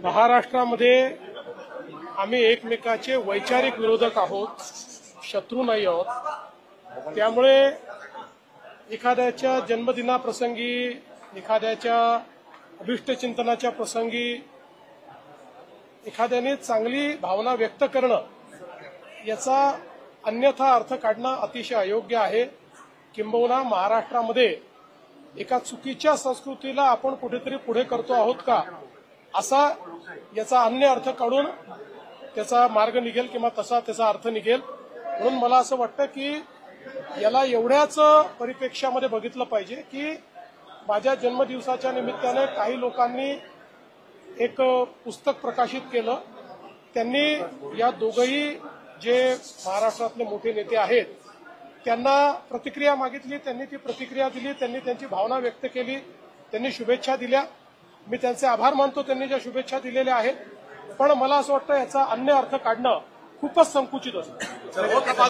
महाराष्ट्रामध्ये आम्ही एकमेकाचे वैचारिक विरोधक आहोत, शत्रू नाही आहोत। त्यामुळे एखाद्याच्या जन्मदिनाप्रसंगी, एखाद्याच्या अभिष्टचिंतनाच्या प्रसंगी एखाद्याने चांगली भावना व्यक्त करणं याचा अन्यथा अर्थ काढणं अतिशय अयोग्य आहे। किंबहुना महाराष्ट्रामध्ये एका चुकीच्या संस्कृतीला आपण कुठेतरी पुढे करतो आहोत का, असा याचा अन्य अर्थ काढून त्याचा मार्ग निघेल किंवा तसा त्याचा अर्थ निघेल। म्हणून मला असं वाटतं की याला एवढ्याच परिप्रेक्ष्यामध्ये बघितलं पाहिजे की माझ्या जन्मदिवसाच्या निमित्ताने काही लोकांनी एक पुस्तक प्रकाशित केलं। त्यांनी या दोघंही जे महाराष्ट्रातले मोठे नेते आहेत त्यांना प्रतिक्रिया मागितली, त्यांनी ती प्रतिक्रिया दिली, त्यांनी त्यांची भावना व्यक्त केली, त्यांनी शुभेच्छा दिल्या। मी त्यांचे आभार मानतो त्यांनी ज्या शुभेच्छा दिलेल्या आहेत, पण मला असं वाटतं याचा अन्य अर्थ काढणं खूपच संकुचित असतं।